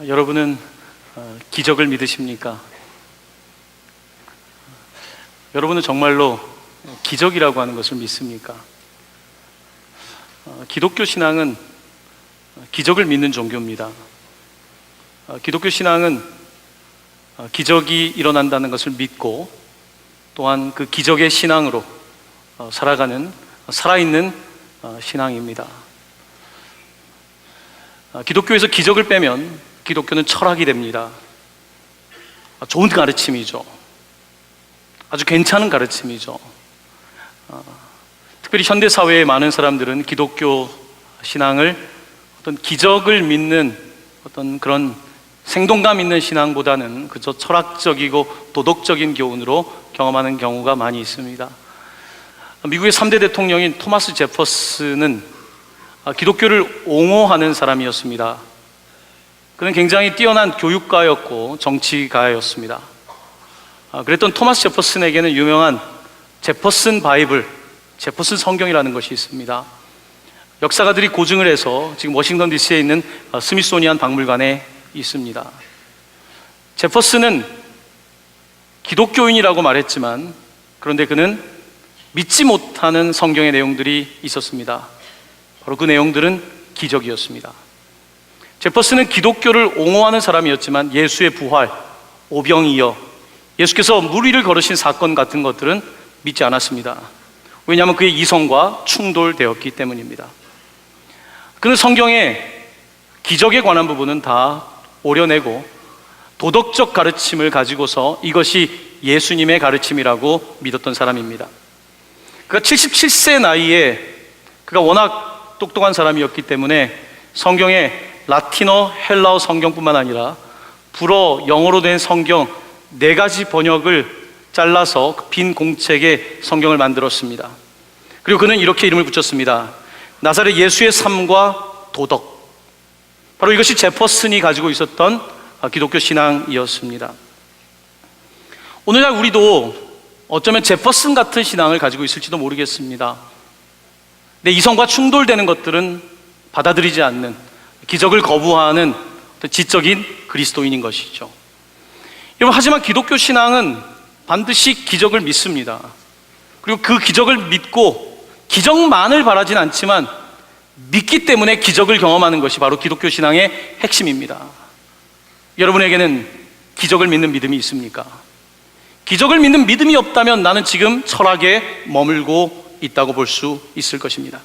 여러분은 기적을 믿으십니까? 여러분은 정말로 기적이라고 하는 것을 믿습니까? 기독교 신앙은 기적을 믿는 종교입니다. 기독교 신앙은 기적이 일어난다는 것을 믿고 또한 그 기적의 신앙으로 살아가는 살아있는 신앙입니다. 기독교에서 기적을 빼면 기독교는 철학이 됩니다. 좋은 가르침이죠. 아주 괜찮은 가르침이죠. 특별히 현대 사회의 많은 사람들은 기독교 신앙을 어떤 기적을 믿는 어떤 그런 생동감 있는 신앙보다는 그저 철학적이고 도덕적인 교훈으로 경험하는 경우가 많이 있습니다. 미국의 3대 대통령인 토마스 제퍼슨은 기독교를 옹호하는 사람이었습니다. 그는 굉장히 뛰어난 교육가였고 정치가였습니다. 그랬던 토마스 제퍼슨에게는 유명한 제퍼슨 바이블, 제퍼슨 성경이라는 것이 있습니다. 역사가들이 고증을 해서 지금 워싱턴 DC에 있는 스미소니안 박물관에 있습니다. 제퍼슨은 기독교인이라고 말했지만 그런데 그는 믿지 못하는 성경의 내용들이 있었습니다. 바로 그 내용들은 기적이었습니다. 제퍼슨은 기독교를 옹호하는 사람이었지만 예수의 부활, 오병이어, 예수께서 물 위를 걸으신 사건 같은 것들은 믿지 않았습니다. 왜냐하면 그의 이성과 충돌되었기 때문입니다. 그는 성경의 기적에 관한 부분은 다 오려내고 도덕적 가르침을 가지고서 이것이 예수님의 가르침이라고 믿었던 사람입니다. 그가 77세 나이에 그가 워낙 똑똑한 사람이었기 때문에 성경의 라틴어, 헬라어 성경뿐만 아니라 불어, 영어로 된 성경 4가지 번역을 잘라서 빈 공책에 성경을 만들었습니다. 그리고 그는 이렇게 이름을 붙였습니다. 나사렛 예수의 삶과 도덕. 바로 이것이 제퍼슨이 가지고 있었던 기독교 신앙이었습니다. 오늘날 우리도 어쩌면 제퍼슨 같은 신앙을 가지고 있을지도 모르겠습니다. 내 이성과 충돌되는 것들은 받아들이지 않는, 기적을 거부하는 지적인 그리스도인인 것이죠. 여러분, 하지만 기독교 신앙은 반드시 기적을 믿습니다. 그리고 그 기적을 믿고 기적만을 바라진 않지만 믿기 때문에 기적을 경험하는 것이 바로 기독교 신앙의 핵심입니다. 여러분에게는 기적을 믿는 믿음이 있습니까? 기적을 믿는 믿음이 없다면 나는 지금 철학에 머물고 있다고 볼 수 있을 것입니다.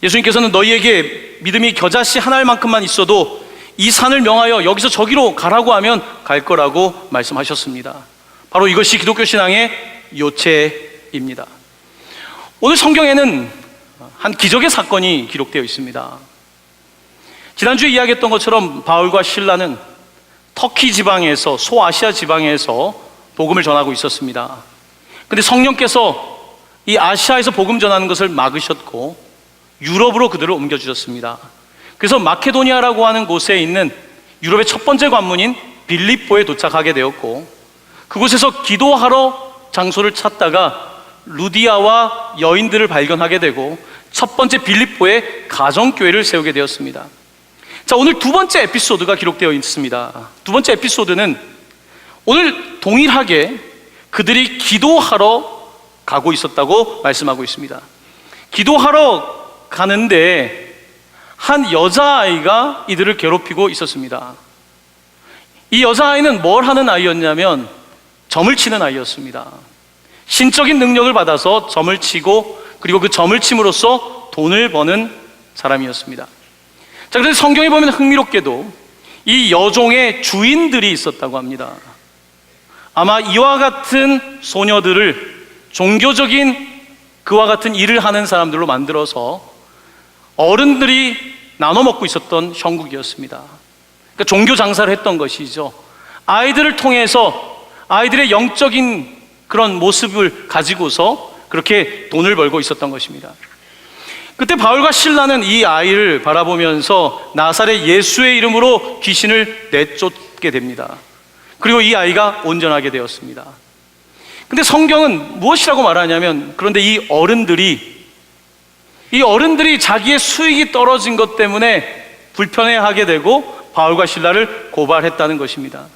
예수님께서는 너희에게 믿음이 겨자씨 한 알만큼만 있어도 이 산을 명하여 여기서 저기로 가라고 하면 갈 거라고 말씀하셨습니다. 바로 이것이 기독교 신앙의 요체입니다. 오늘 성경에는 한 기적의 사건이 기록되어 있습니다. 지난주에 이야기했던 것처럼 바울과 실라는 터키 지방에서, 소아시아 지방에서 복음을 전하고 있었습니다. 그런데 성령께서 이 아시아에서 복음 전하는 것을 막으셨고 유럽으로 그들을 옮겨주셨습니다. 그래서 마케도니아라고 하는 곳에 있는 유럽의 첫 번째 관문인 빌립보에 도착하게 되었고 그곳에서 기도하러 장소를 찾다가 루디아와 여인들을 발견하게 되고 첫 번째 빌립보에 가정교회를 세우게 되었습니다. 자, 오늘 두 번째 에피소드가 기록되어 있습니다. 두 번째 에피소드는 오늘 동일하게 그들이 기도하러 가고 있었다고 말씀하고 있습니다. 기도하러 가는데 한 여자아이가 이들을 괴롭히고 있었습니다. 이 여자아이는 뭘 하는 아이였냐면 점을 치는 아이였습니다. 신적인 능력을 받아서 점을 치고 그리고 그 점을 침으로써 돈을 버는 사람이었습니다. 자, 그래서 성경에 보면 흥미롭게도 이 여종의 주인들이 있었다고 합니다. 아마 이와 같은 소녀들을 종교적인 그와 같은 일을 하는 사람들로 만들어서 어른들이 나눠 먹고 있었던 형국이었습니다. 그러니까 종교 장사를 했던 것이죠. 아이들을 통해서 아이들의 영적인 그런 모습을 가지고서 그렇게 돈을 벌고 있었던 것입니다. 그때 바울과 실라는 이 아이를 바라보면서 나사렛 예수의 이름으로 귀신을 내쫓게 됩니다. 그리고 이 아이가 온전하게 되었습니다. 근데 성경은 무엇이라고 말하냐면 그런데 이 어른들이 자기의 수익이 떨어진 것 때문에 불편해하게 되고 바울과 실라를 고발했다는 것입니다.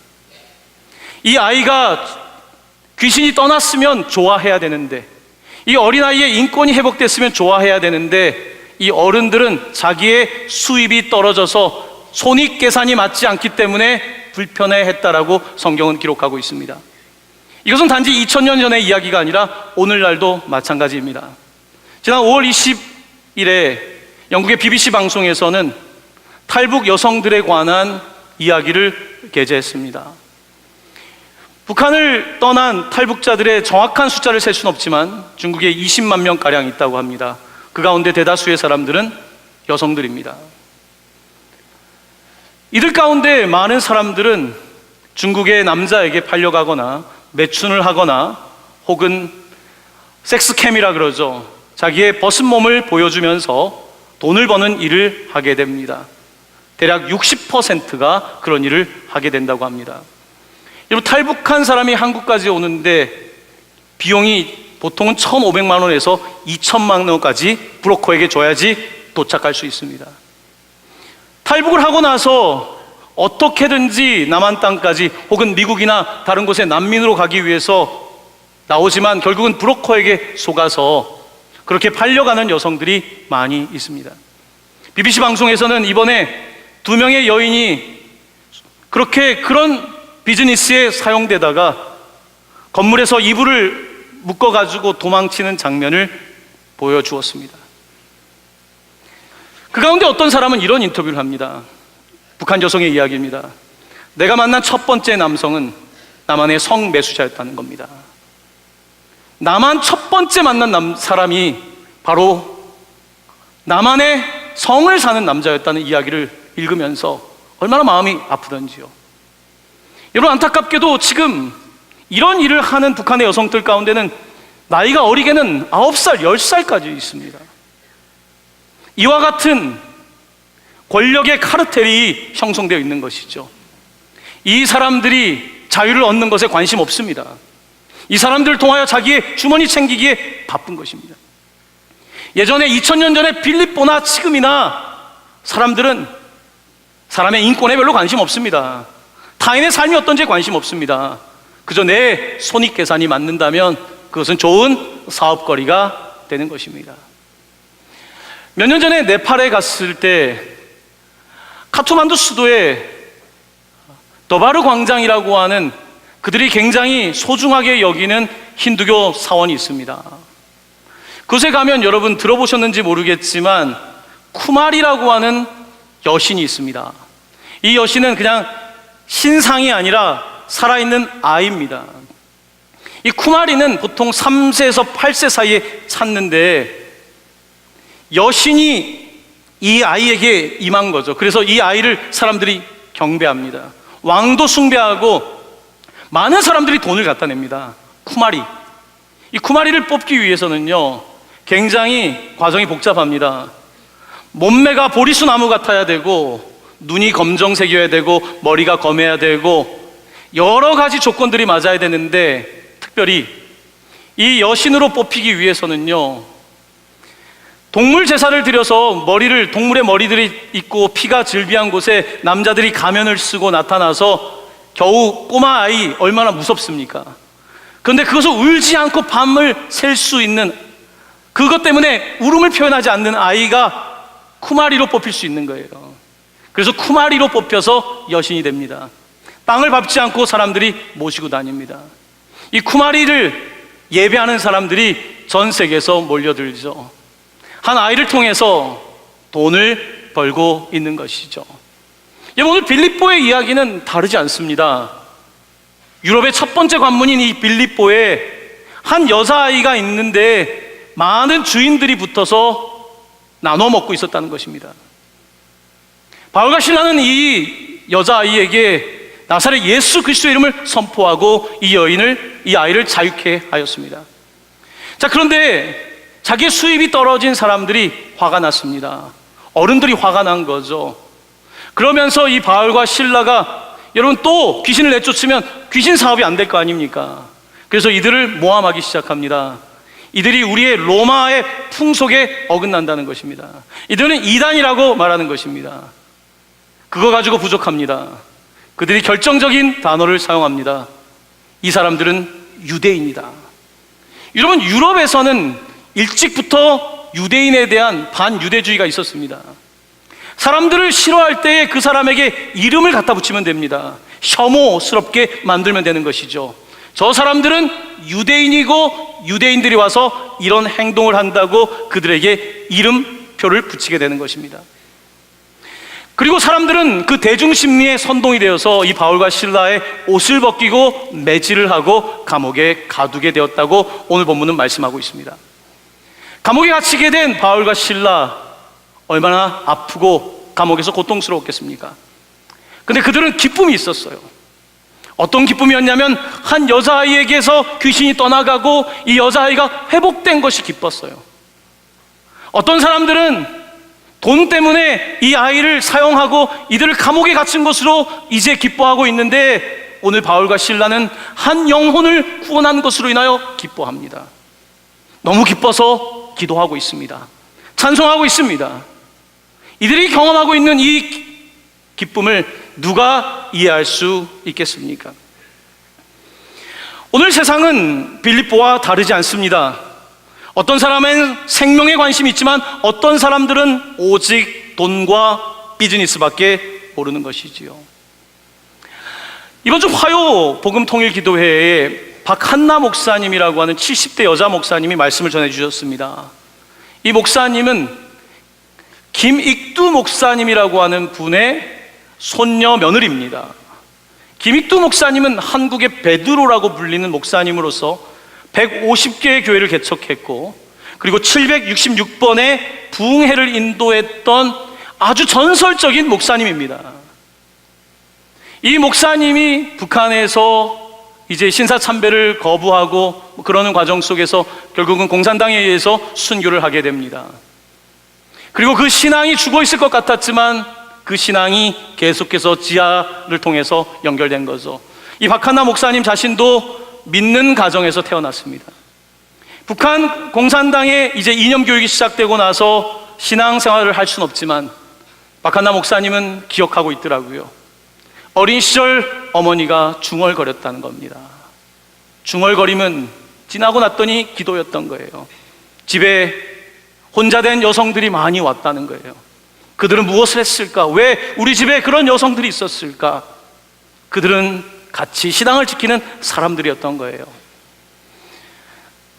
이 아이가 귀신이 떠났으면 좋아해야 되는데, 이 어린아이의 인권이 회복됐으면 좋아해야 되는데, 이 어른들은 자기의 수입이 떨어져서 손익계산이 맞지 않기 때문에 불편해했다라고 성경은 기록하고 있습니다. 이것은 단지 2000년 전의 이야기가 아니라 오늘날도 마찬가지입니다. 지난 5월 20일에 영국의 BBC 방송에서는 탈북 여성들에 관한 이야기를 게재했습니다. 북한을 떠난 탈북자들의 정확한 숫자를 셀 수는 없지만 중국에 20만 명가량 있다고 합니다. 그 가운데 대다수의 사람들은 여성들입니다. 이들 가운데 많은 사람들은 중국의 남자에게 팔려가거나 매춘을 하거나 혹은 섹스캠이라 그러죠. 자기의 벗은 몸을 보여주면서 돈을 버는 일을 하게 됩니다. 대략 60%가 그런 일을 하게 된다고 합니다. 여러분, 탈북한 사람이 한국까지 오는데 비용이 보통은 1,500만 원에서 2,000만 원까지 브로커에게 줘야지 도착할 수 있습니다. 탈북을 하고 나서 어떻게든지 남한 땅까지 혹은 미국이나 다른 곳에 난민으로 가기 위해서 나오지만 결국은 브로커에게 속아서 그렇게 팔려가는 여성들이 많이 있습니다. BBC 방송에서는 이번에 2명의 여인이 그런 비즈니스에 사용되다가 건물에서 이불을 묶어가지고 도망치는 장면을 보여주었습니다. 그 가운데 어떤 사람은 이런 인터뷰를 합니다. 북한 여성의 이야기입니다. 내가 만난 첫 번째 남성은 남한의 성매수자였다는 겁니다. 남한 첫 번째 만난 사람이 바로 남한의 성을 사는 남자였다는 이야기를 읽으면서 얼마나 마음이 아프던지요. 여러분, 안타깝게도 지금 이런 일을 하는 북한의 여성들 가운데는 나이가 어리게는 9살, 10살까지 있습니다. 이와 같은 권력의 카르텔이 형성되어 있는 것이죠. 이 사람들이 자유를 얻는 것에 관심 없습니다. 이 사람들을 통하여 자기의 주머니 챙기기에 바쁜 것입니다. 예전에 2000년 전에 빌립보나 지금이나 사람들은 사람의 인권에 별로 관심 없습니다. 타인의 삶이 어떤지에 관심 없습니다. 그저 내 손익계산이 맞는다면 그것은 좋은 사업거리가 되는 것입니다. 몇 년 전에 네팔에 갔을 때 카트만두 수도에 더바르 광장이라고 하는 그들이 굉장히 소중하게 여기는 힌두교 사원이 있습니다. 그곳에 가면 여러분 들어보셨는지 모르겠지만 쿠마리라고 하는 여신이 있습니다. 이 여신은 그냥 신상이 아니라 살아있는 아이입니다. 이 쿠마리는 보통 3세에서 8세 사이에 찾는데 여신이 이 아이에게 임한 거죠. 그래서 이 아이를 사람들이 경배합니다. 왕도 숭배하고 많은 사람들이 돈을 갖다 냅니다. 쿠마리. 이 쿠마리를 뽑기 위해서는요, 굉장히 과정이 복잡합니다. 몸매가 보리수 나무 같아야 되고, 눈이 검정색이어야 되고, 머리가 검해야 되고, 여러 가지 조건들이 맞아야 되는데, 특별히 이 여신으로 뽑히기 위해서는요, 동물 제사를 드려서 동물의 머리들이 있고 피가 즐비한 곳에 남자들이 가면을 쓰고 나타나서 겨우 꼬마 아이 얼마나 무섭습니까? 그런데 그것을 울지 않고 밤을 샐 수 있는, 그것 때문에 울음을 표현하지 않는 아이가 쿠마리로 뽑힐 수 있는 거예요. 그래서 쿠마리로 뽑혀서 여신이 됩니다. 땅을 밟지 않고 사람들이 모시고 다닙니다. 이 쿠마리를 예배하는 사람들이 전 세계에서 몰려들죠. 한 아이를 통해서 돈을 벌고 있는 것이죠. 오늘 빌립보의 이야기는 다르지 않습니다. 유럽의 첫 번째 관문인 이 빌립보에 한 여자아이가 있는데 많은 주인들이 붙어서 나눠 먹고 있었다는 것입니다. 바울과 실라는 이 여자아이에게 나사렛 예수 그리스도의 이름을 선포하고 이 아이를 자유케 하였습니다. 자, 그런데 자기의 수입이 떨어진 사람들이 화가 났습니다. 어른들이 화가 난 거죠. 그러면서 이 바울과 실라가 여러분 또 귀신을 내쫓으면 귀신 사업이 안 될 거 아닙니까? 그래서 이들을 모함하기 시작합니다. 이들이 우리의 로마의 풍속에 어긋난다는 것입니다. 이들은 이단이라고 말하는 것입니다. 그거 가지고 부족합니다. 그들이 결정적인 단어를 사용합니다. 이 사람들은 유대인이다. 여러분, 유럽에서는 일찍부터 유대인에 대한 반유대주의가 있었습니다. 사람들을 싫어할 때에 그 사람에게 이름을 갖다 붙이면 됩니다. 혐오스럽게 만들면 되는 것이죠. 저 사람들은 유대인이고 유대인들이 와서 이런 행동을 한다고 그들에게 이름표를 붙이게 되는 것입니다. 그리고 사람들은 그 대중심리에 선동이 되어서 이 바울과 실라의 옷을 벗기고 매질을 하고 감옥에 가두게 되었다고 오늘 본문은 말씀하고 있습니다. 감옥에 갇히게 된 바울과 실라, 얼마나 아프고 감옥에서 고통스러웠겠습니까? 근데 그들은 기쁨이 있었어요. 어떤 기쁨이었냐면 한 여자아이에게서 귀신이 떠나가고 이 여자아이가 회복된 것이 기뻤어요. 어떤 사람들은 돈 때문에 이 아이를 사용하고 이들을 감옥에 갇힌 것으로 이제 기뻐하고 있는데, 오늘 바울과 실라는 한 영혼을 구원한 것으로 인하여 기뻐합니다. 너무 기뻐서 기도하고 있습니다. 찬송하고 있습니다. 이들이 경험하고 있는 이 기쁨을 누가 이해할 수 있겠습니까? 오늘 세상은 빌립보와 다르지 않습니다. 어떤 사람은 생명에 관심이 있지만 어떤 사람들은 오직 돈과 비즈니스밖에 모르는 것이지요. 이번 주 화요 복음통일기도회에 박한나 목사님이라고 하는 70대 여자 목사님이 말씀을 전해주셨습니다. 이 목사님은 김익두 목사님이라고 하는 분의 손녀 며느리입니다. 김익두 목사님은 한국의 베드로라고 불리는 목사님으로서 150개의 교회를 개척했고, 그리고 766번의 부흥회를 인도했던 아주 전설적인 목사님입니다. 이 목사님이 북한에서 이제 신사참배를 거부하고 그러는 과정 속에서 결국은 공산당에 의해서 순교를 하게 됩니다. 그리고 그 신앙이 죽어 있을 것 같았지만 그 신앙이 계속해서 지하를 통해서 연결된 거죠. 이 박한나 목사님 자신도 믿는 가정에서 태어났습니다. 북한 공산당에 이제 이념 교육이 시작되고 나서 신앙생활을 할 수는 없지만 박한나 목사님은 기억하고 있더라고요. 어린 시절 어머니가 중얼거렸다는 겁니다. 중얼거림은 지나고 났더니 기도였던 거예요. 집에 혼자 된 여성들이 많이 왔다는 거예요. 그들은 무엇을 했을까? 왜 우리 집에 그런 여성들이 있었을까? 그들은 같이 신앙을 지키는 사람들이었던 거예요.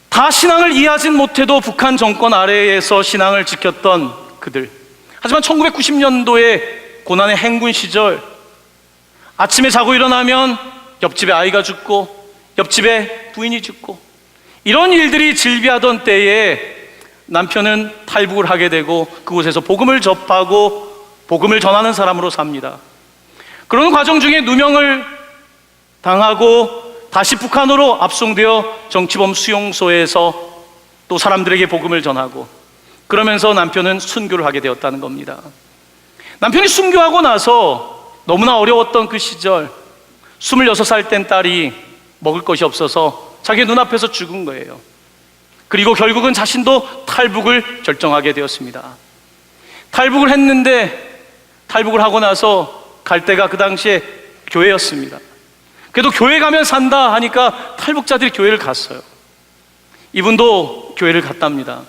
다 신앙을 이해하진 못해도 북한 정권 아래에서 신앙을 지켰던 그들. 하지만 1990년도에 고난의 행군 시절, 아침에 자고 일어나면 옆집에 아이가 죽고 옆집에 부인이 죽고 이런 일들이 질비하던 때에 남편은 탈북을 하게 되고 그곳에서 복음을 접하고 복음을 전하는 사람으로 삽니다. 그런 과정 중에 누명을 당하고 다시 북한으로 압송되어 정치범 수용소에서 또 사람들에게 복음을 전하고, 그러면서 남편은 순교를 하게 되었다는 겁니다. 남편이 순교하고 나서 너무나 어려웠던 그 시절, 26살 된 딸이 먹을 것이 없어서 자기 눈앞에서 죽은 거예요. 그리고 결국은 자신도 탈북을 결정하게 되었습니다. 탈북을 했는데 탈북을 하고 나서 갈 데가 그 당시에 교회였습니다. 그래도 교회 가면 산다 하니까 탈북자들이 교회를 갔어요. 이분도 교회를 갔답니다.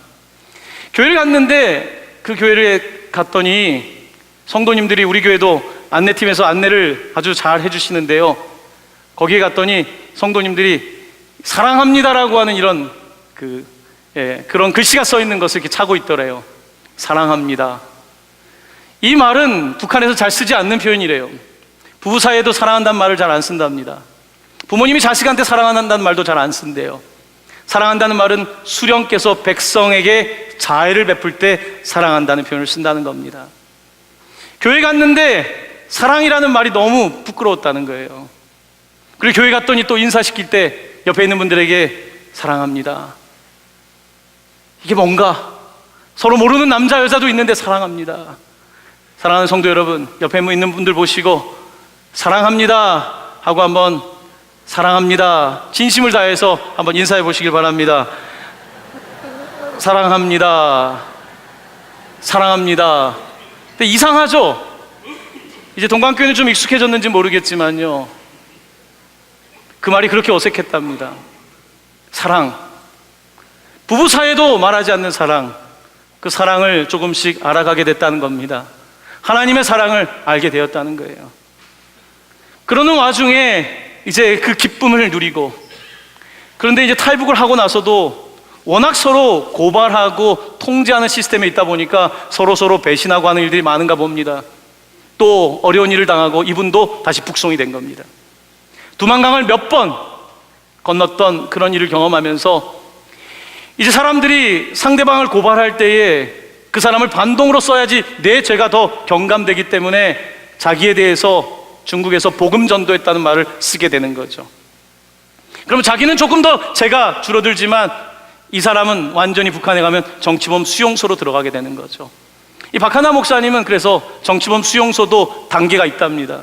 교회를 갔는데 그 교회를 갔더니 성도님들이, 우리 교회도 안내팀에서 안내를 아주 잘 해주시는데요, 거기에 갔더니 성도님들이 사랑합니다라고 하는 이런 그런 글씨가 써 있는 것을 이렇게 차고 있더래요. 사랑합니다. 이 말은 북한에서 잘 쓰지 않는 표현이래요. 부부 사이에도 사랑한다는 말을 잘 안 쓴답니다. 부모님이 자식한테 사랑한다는 말도 잘 안 쓴대요. 사랑한다는 말은 수령께서 백성에게 자애를 베풀 때 사랑한다는 표현을 쓴다는 겁니다. 교회 갔는데 사랑이라는 말이 너무 부끄러웠다는 거예요. 그리고 교회 갔더니 또 인사시킬 때 옆에 있는 분들에게 사랑합니다. 이게 뭔가, 서로 모르는 남자 여자도 있는데 사랑합니다. 사랑하는 성도 여러분, 옆에 있는 분들 보시고 사랑합니다 하고 한번 사랑합니다, 진심을 다해서 한번 인사해 보시길 바랍니다. 사랑합니다. 사랑합니다. 근데 이상하죠? 이제 동방교회는 좀 익숙해졌는지 모르겠지만요, 그 말이 그렇게 어색했답니다. 사랑, 부부 사이에도 말하지 않는 사랑, 그 사랑을 조금씩 알아가게 됐다는 겁니다. 하나님의 사랑을 알게 되었다는 거예요. 그러는 와중에 이제 그 기쁨을 누리고, 그런데 이제 탈북을 하고 나서도 워낙 서로 고발하고 통제하는 시스템에 있다 보니까 서로 배신하고 하는 일들이 많은가 봅니다. 또 어려운 일을 당하고 이분도 다시 북송이 된 겁니다. 두만강을 몇 번 건넜던 그런 일을 경험하면서 이제 사람들이 상대방을 고발할 때에 그 사람을 반동으로 써야지 내 죄가 더 경감되기 때문에 자기에 대해서 중국에서 복음 전도했다는 말을 쓰게 되는 거죠. 그러면 자기는 조금 더 죄가 줄어들지만 이 사람은 완전히 북한에 가면 정치범 수용소로 들어가게 되는 거죠. 이 박하나 목사님은 그래서 정치범 수용소도 단계가 있답니다.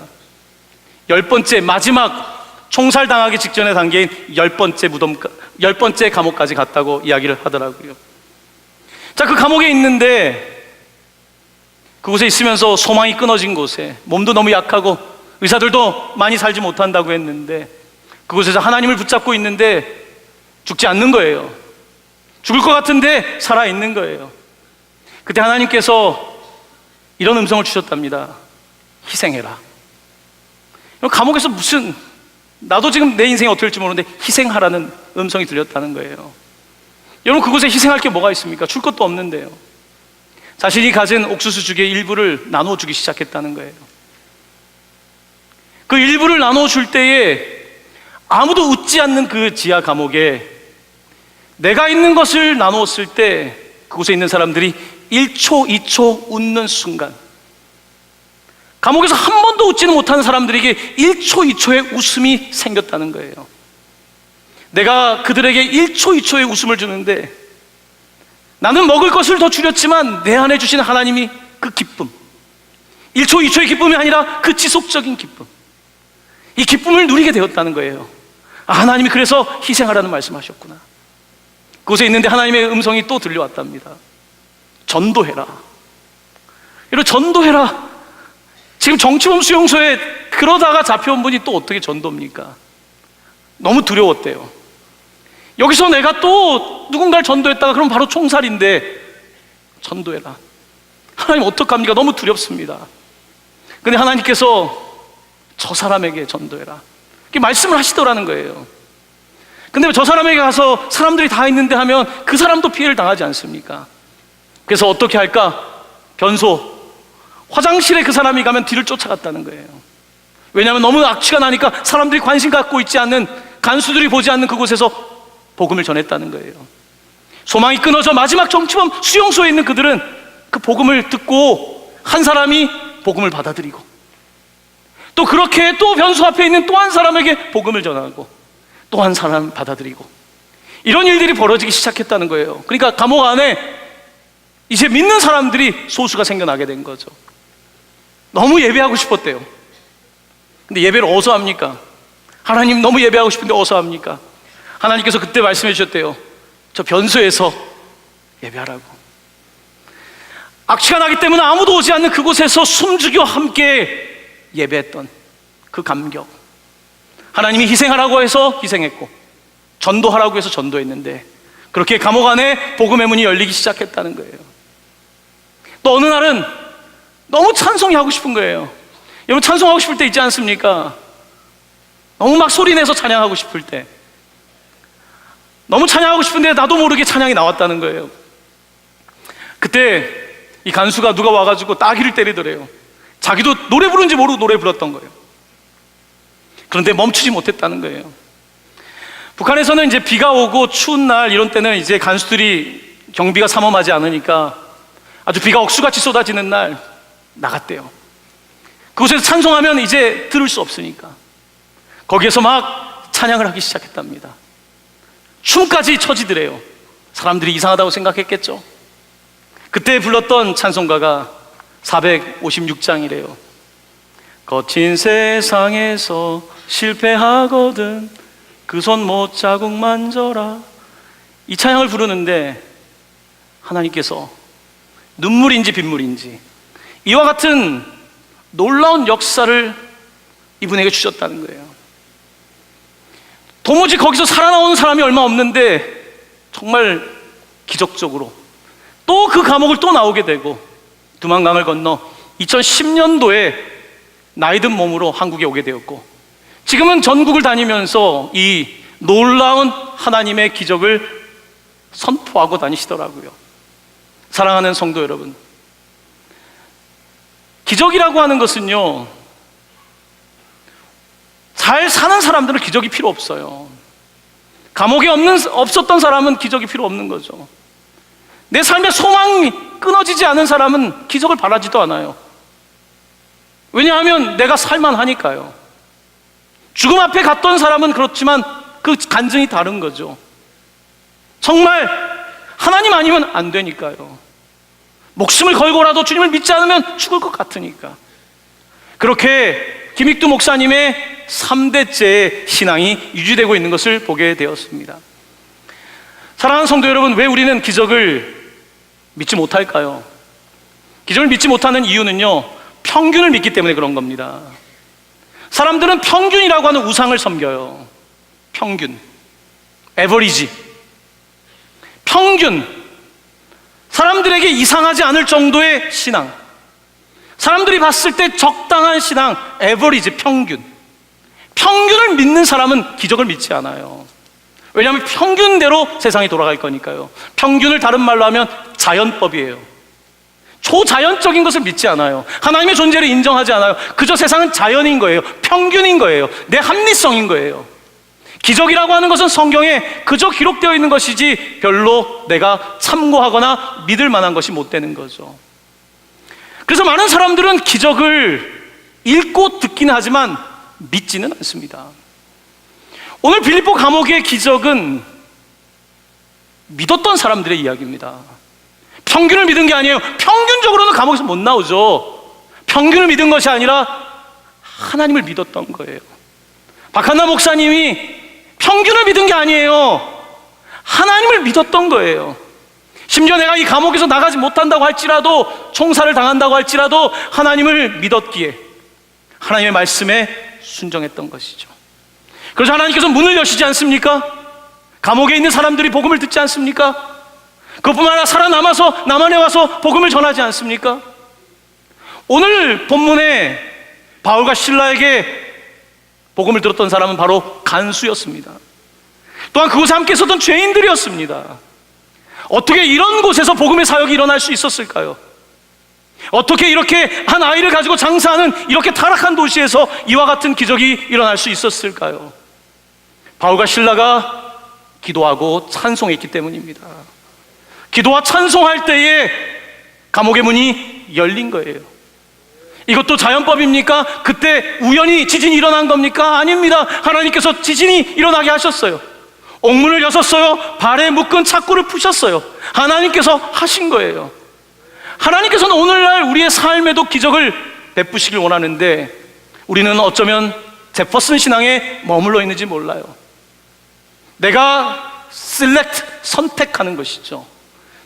10번째, 마지막 총살당하기 직전의 단계인 10번째 감옥까지 갔다고 이야기를 하더라고요. 자, 그 감옥에 있는데 그곳에 있으면서 소망이 끊어진 곳에, 몸도 너무 약하고 의사들도 많이 살지 못한다고 했는데 그곳에서 하나님을 붙잡고 있는데 죽지 않는 거예요. 죽을 것 같은데 살아있는 거예요. 그때 하나님께서 이런 음성을 주셨답니다. 희생해라. 감옥에서 무슨, 나도 지금 내 인생이 어떻게 될지 모르는데 희생하라는 음성이 들렸다는 거예요. 여러분, 그곳에 희생할 게 뭐가 있습니까? 줄 것도 없는데요. 자신이 가진 옥수수죽의 일부를 나눠주기 시작했다는 거예요. 그 일부를 나눠줄 때에 아무도 웃지 않는 그 지하 감옥에 내가 있는 것을 나누었을 때 그곳에 있는 사람들이 1초, 2초 웃는 순간, 감옥에서 한 번도 웃지는 못하는 사람들에게 1초, 2초의 웃음이 생겼다는 거예요. 내가 그들에게 1초, 2초의 웃음을 주는데 나는 먹을 것을 더 줄였지만 내 안에 주신 하나님이 그 기쁨, 1초, 2초의 기쁨이 아니라 그 지속적인 기쁨, 이 기쁨을 누리게 되었다는 거예요. 하나님이 그래서 희생하라는 말씀하셨구나. 그곳에 있는데 하나님의 음성이 또 들려왔답니다. 전도해라. 여러분, 전도해라. 지금 정치범 수용소에 그러다가 잡혀온 분이 또 어떻게 전도입니까? 너무 두려웠대요. 여기서 내가 또 누군가를 전도했다가 그럼 바로 총살인데 전도해라. 하나님 어떡합니까? 너무 두렵습니다. 근데 하나님께서 저 사람에게 전도해라, 이렇게 말씀을 하시더라는 거예요. 근데 저 사람에게 가서 사람들이 다 있는데 하면 그 사람도 피해를 당하지 않습니까? 그래서 어떻게 할까? 변소, 화장실에 그 사람이 가면 뒤를 쫓아갔다는 거예요. 왜냐하면 너무 악취가 나니까 사람들이 관심 갖고 있지 않는, 간수들이 보지 않는 그곳에서 복음을 전했다는 거예요. 소망이 끊어져 마지막 정치범 수용소에 있는 그들은 그 복음을 듣고 한 사람이 복음을 받아들이고 또 그렇게 또 변소 앞에 있는 또 한 사람에게 복음을 전하고 또 한 사람 받아들이고, 이런 일들이 벌어지기 시작했다는 거예요. 그러니까 감옥 안에 이제 믿는 사람들이 소수가 생겨나게 된 거죠. 너무 예배하고 싶었대요. 근데 예배를 어디서 합니까? 하나님, 너무 예배하고 싶은데 어디서 합니까? 하나님께서 그때 말씀해 주셨대요. 저 변소에서 예배하라고. 악취가 나기 때문에 아무도 오지 않는 그곳에서 숨죽여 함께 예배했던 그 감격, 하나님이 희생하라고 해서 희생했고 전도하라고 해서 전도했는데 그렇게 감옥 안에 복음의 문이 열리기 시작했다는 거예요. 또 어느 날은 너무 찬송이 하고 싶은 거예요. 여러분, 찬송하고 싶을 때 있지 않습니까? 너무 막 소리내서 찬양하고 싶을 때, 너무 찬양하고 싶은데 나도 모르게 찬양이 나왔다는 거예요. 그때 이 간수가 누가 와가지고 따귀를 때리더래요. 자기도 노래 부르는지 모르고 노래 불렀던 거예요. 그런데 멈추지 못했다는 거예요. 북한에서는 이제 비가 오고 추운 날 이런 때는 이제 간수들이 경비가 삼엄하지 않으니까 아주 비가 억수같이 쏟아지는 날 나갔대요. 그곳에서 찬송하면 이제 들을 수 없으니까 거기에서 막 찬양을 하기 시작했답니다. 춤까지 처지더래요. 사람들이 이상하다고 생각했겠죠. 그때 불렀던 찬송가가 456장이래요. 거친 세상에서 실패하거든 그 손 못 자국 만져라. 이 찬양을 부르는데 하나님께서 눈물인지 빗물인지 이와 같은 놀라운 역사를 이분에게 주셨다는 거예요. 도무지 거기서 살아나오는 사람이 얼마 없는데 정말 기적적으로 또 그 감옥을 또 나오게 되고 두만강을 건너 2010년도에 나이 든 몸으로 한국에 오게 되었고, 지금은 전국을 다니면서 이 놀라운 하나님의 기적을 선포하고 다니시더라고요. 사랑하는 성도 여러분, 기적이라고 하는 것은요, 잘 사는 사람들은 기적이 필요 없어요. 감옥에 없었던 사람은 기적이 필요 없는 거죠. 내 삶의 소망이 끊어지지 않은 사람은 기적을 바라지도 않아요. 왜냐하면 내가 살만하니까요. 죽음 앞에 갔던 사람은 그렇지만 그 간증이 다른 거죠. 정말 하나님 아니면 안 되니까요. 목숨을 걸고라도 주님을 믿지 않으면 죽을 것 같으니까. 그렇게 김익두 목사님의 3대째 신앙이 유지되고 있는 것을 보게 되었습니다. 사랑하는 성도 여러분, 왜 우리는 기적을 믿지 못할까요? 기적을 믿지 못하는 이유는요, 평균을 믿기 때문에 그런 겁니다. 사람들은 평균이라고 하는 우상을 섬겨요. 평균, 에버리지, 평균, 사람들에게 이상하지 않을 정도의 신앙, 사람들이 봤을 때 적당한 신앙, 에버리지, 평균. 평균을 믿는 사람은 기적을 믿지 않아요. 왜냐하면 평균대로 세상이 돌아갈 거니까요. 평균을 다른 말로 하면 자연법이에요. 초자연적인 것을 믿지 않아요. 하나님의 존재를 인정하지 않아요. 그저 세상은 자연인 거예요. 평균인 거예요. 내 합리성인 거예요. 기적이라고 하는 것은 성경에 그저 기록되어 있는 것이지 별로 내가 참고하거나 믿을 만한 것이 못 되는 거죠. 그래서 많은 사람들은 기적을 읽고 듣기는 하지만 믿지는 않습니다. 오늘 빌립보 감옥의 기적은 믿었던 사람들의 이야기입니다. 평균을 믿은 게 아니에요. 평균적으로는 감옥에서 못 나오죠. 평균을 믿은 것이 아니라 하나님을 믿었던 거예요. 박한나 목사님이 평균을 믿은 게 아니에요. 하나님을 믿었던 거예요. 심지어 내가 이 감옥에서 나가지 못한다고 할지라도, 총살을 당한다고 할지라도 하나님을 믿었기에 하나님의 말씀에 순종했던 것이죠. 그래서 하나님께서 문을 여시지 않습니까? 감옥에 있는 사람들이 복음을 듣지 않습니까? 그것뿐만 아니라 살아남아서 남한에 와서 복음을 전하지 않습니까? 오늘 본문에 바울과 실라에게 복음을 들었던 사람은 바로 간수였습니다. 또한 그곳에 함께 있었던 죄인들이었습니다. 어떻게 이런 곳에서 복음의 사역이 일어날 수 있었을까요? 어떻게 이렇게 한 아이를 가지고 장사하는 이렇게 타락한 도시에서 이와 같은 기적이 일어날 수 있었을까요? 바울과 실라가 기도하고 찬송했기 때문입니다. 기도와 찬송할 때에 감옥의 문이 열린 거예요. 이것도 자연법입니까? 그때 우연히 지진이 일어난 겁니까? 아닙니다. 하나님께서 지진이 일어나게 하셨어요. 옥문을 여셨어요. 발에 묶은 착고를 푸셨어요. 하나님께서 하신 거예요. 하나님께서는 오늘날 우리의 삶에도 기적을 베푸시길 원하는데 우리는 어쩌면 제퍼슨 신앙에 머물러 있는지 몰라요. 내가 선택하는 것이죠.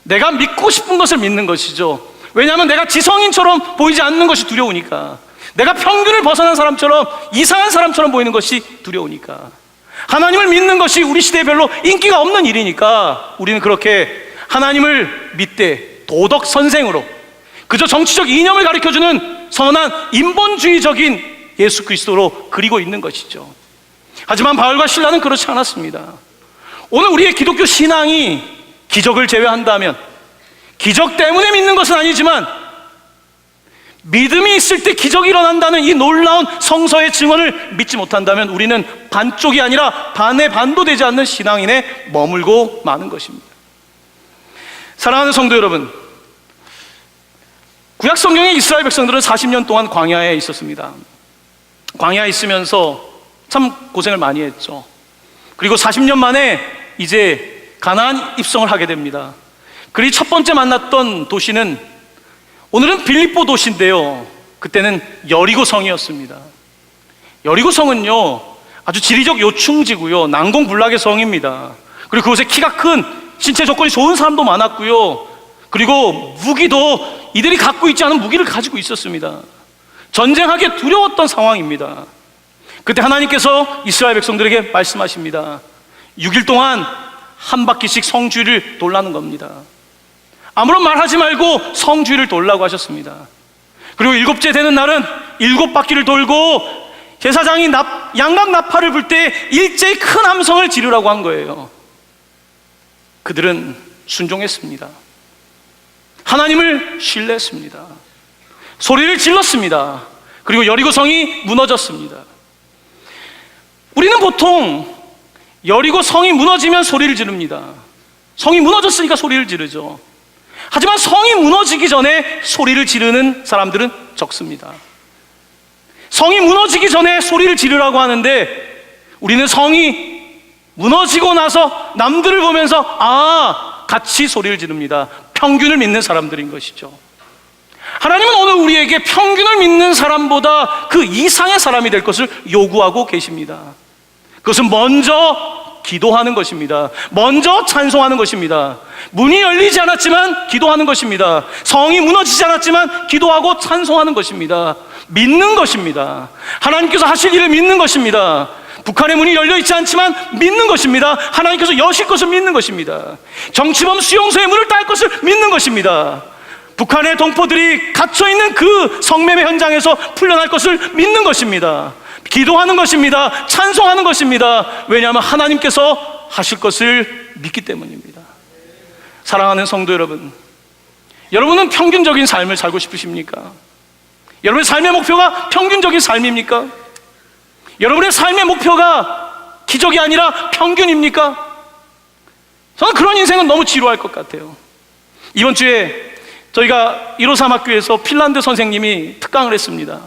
내가 믿고 싶은 것을 믿는 것이죠. 왜냐하면 내가 지성인처럼 보이지 않는 것이 두려우니까, 내가 평균을 벗어난 사람처럼, 이상한 사람처럼 보이는 것이 두려우니까, 하나님을 믿는 것이 우리 시대에 별로 인기가 없는 일이니까 우리는 그렇게 하나님을 믿되 도덕 선생으로 그저 정치적 이념을 가르쳐주는 선한 인본주의적인 예수 그리스도로 그리고 있는 것이죠. 하지만 바울과 실라는 그렇지 않았습니다. 오늘 우리의 기독교 신앙이 기적을 제외한다면, 기적 때문에 믿는 것은 아니지만 믿음이 있을 때 기적이 일어난다는 이 놀라운 성서의 증언을 믿지 못한다면 우리는 반쪽이 아니라 반의 반도 되지 않는 신앙인에 머물고 마는 것입니다. 사랑하는 성도 여러분, 구약 성경의 이스라엘 백성들은 40년 동안 광야에 있었습니다. 광야에 있으면서 참 고생을 많이 했죠. 그리고 40년 만에 이제 가나안 입성을 하게 됩니다. 그리고 첫 번째 만났던 도시는, 오늘은 빌립보 도시인데요, 그때는 여리고 성이었습니다. 여리고 성은요 아주 지리적 요충지고요, 난공불락의 성입니다. 그리고 그곳에 키가 큰, 신체 조건이 좋은 사람도 많았고요, 그리고 무기도 이들이 갖고 있지 않은 무기를 가지고 있었습니다. 전쟁하기 두려웠던 상황입니다. 그때 하나님께서 이스라엘 백성들에게 말씀하십니다. 6일 동안 한 바퀴씩 성주를 돌라는 겁니다. 아무런 말하지 말고 성주를 돌라고 하셨습니다. 그리고 7째 되는 날은 7바퀴를 돌고 제사장이 양각 나팔을 불 때 일제히 큰 함성을 지르라고 한 거예요. 그들은 순종했습니다. 하나님을 신뢰했습니다. 소리를 질렀습니다. 그리고 여리고성이 무너졌습니다. 우리는 보통 여리고 성이 무너지면 소리를 지릅니다. 성이 무너졌으니까 소리를 지르죠. 하지만 성이 무너지기 전에 소리를 지르는 사람들은 적습니다. 성이 무너지기 전에 소리를 지르라고 하는데 우리는 성이 무너지고 나서 남들을 보면서 같이 소리를 지릅니다. 평균을 믿는 사람들인 것이죠. 하나님은 오늘 우리에게 평균을 믿는 사람보다 그 이상의 사람이 될 것을 요구하고 계십니다. 그것은 먼저 기도하는 것입니다. 먼저 찬송하는 것입니다. 문이 열리지 않았지만 기도하는 것입니다. 성이 무너지지 않았지만 기도하고 찬송하는 것입니다. 믿는 것입니다. 하나님께서 하실 일을 믿는 것입니다. 북한의 문이 열려있지 않지만 믿는 것입니다. 하나님께서 여실 것을 믿는 것입니다. 정치범 수용소의 문을 딸 것을 믿는 것입니다. 북한의 동포들이 갇혀있는 그 성매매 현장에서 풀려날 것을 믿는 것입니다. 기도하는 것입니다. 찬송하는 것입니다. 왜냐하면 하나님께서 하실 것을 믿기 때문입니다. 사랑하는 성도 여러분, 여러분은 평균적인 삶을 살고 싶으십니까? 여러분의 삶의 목표가 평균적인 삶입니까? 여러분의 삶의 목표가 기적이 아니라 평균입니까? 저는 그런 인생은 너무 지루할 것 같아요. 이번 주에 저희가 153 학교에서 핀란드 선생님이 특강을 했습니다.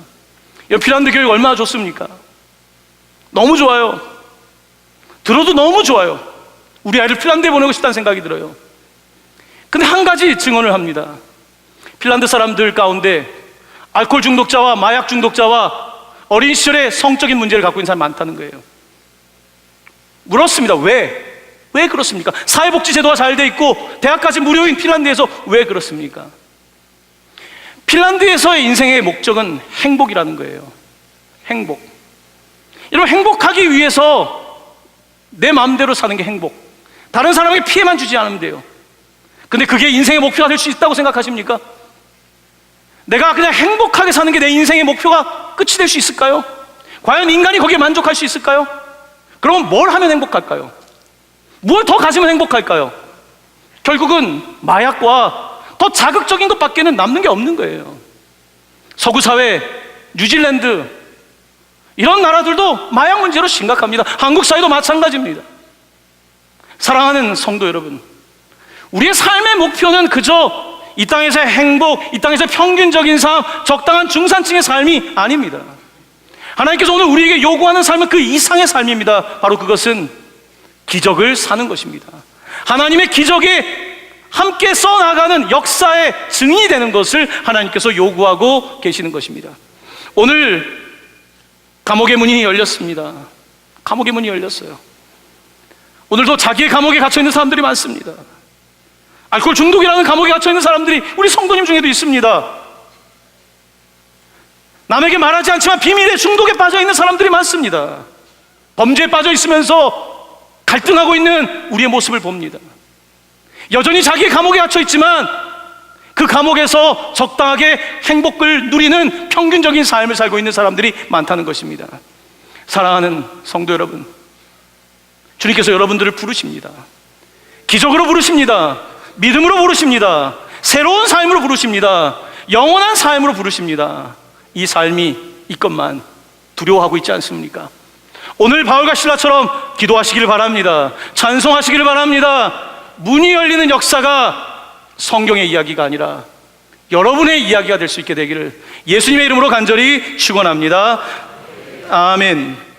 핀란드 교육 얼마나 좋습니까? 너무 좋아요. 들어도 너무 좋아요. 우리 아이를 핀란드에 보내고 싶다는 생각이 들어요. 근데 한 가지 증언을 합니다. 핀란드 사람들 가운데 알코올 중독자와 마약 중독자와 어린 시절에 성적인 문제를 갖고 있는 사람이 많다는 거예요. 물었습니다. 왜 그렇습니까? 사회복지 제도가 잘 돼 있고 대학까지 무료인 핀란드에서 왜 그렇습니까? 핀란드에서의 인생의 목적은 행복이라는 거예요. 행복. 여러분, 행복하기 위해서 내 마음대로 사는 게 행복. 다른 사람에게 피해만 주지 않으면 돼요. 근데 그게 인생의 목표가 될 수 있다고 생각하십니까? 내가 그냥 행복하게 사는 게 내 인생의 목표가 끝이 될 수 있을까요? 과연 인간이 거기에 만족할 수 있을까요? 그럼 뭘 하면 행복할까요? 뭘 더 가지면 행복할까요? 결국은 마약과 더 자극적인 것밖에는 남는 게 없는 거예요. 서구 사회, 뉴질랜드 이런 나라들도 마약 문제로 심각합니다. 한국 사회도 마찬가지입니다. 사랑하는 성도 여러분, 우리의 삶의 목표는 그저 이 땅에서의 행복, 이 땅에서의 평균적인 삶, 적당한 중산층의 삶이 아닙니다. 하나님께서 오늘 우리에게 요구하는 삶은 그 이상의 삶입니다. 바로 그것은 기적을 사는 것입니다. 하나님의 기적에 함께 써나가는 역사의 증인이 되는 것을 하나님께서 요구하고 계시는 것입니다. 오늘 감옥의 문이 열렸습니다. 감옥의 문이 열렸어요. 오늘도 자기의 감옥에 갇혀있는 사람들이 많습니다. 알코올 중독이라는 감옥에 갇혀있는 사람들이 우리 성도님 중에도 있습니다. 남에게 말하지 않지만 비밀의 중독에 빠져있는 사람들이 많습니다. 범죄에 빠져 있으면서 갈등하고 있는 우리의 모습을 봅니다. 여전히 자기의 감옥에 갇혀 있지만 그 감옥에서 적당하게 행복을 누리는 평균적인 삶을 살고 있는 사람들이 많다는 것입니다. 사랑하는 성도 여러분, 주님께서 여러분들을 부르십니다. 기적으로 부르십니다. 믿음으로 부르십니다. 새로운 삶으로 부르십니다. 영원한 삶으로 부르십니다. 이 삶이 이것만 두려워하고 있지 않습니까? 오늘 바울과 실라처럼 기도하시기를 바랍니다. 찬송하시기를 바랍니다. 문이 열리는 역사가 성경의 이야기가 아니라 여러분의 이야기가 될 수 있게 되기를 예수님의 이름으로 간절히 축원합니다. 아멘.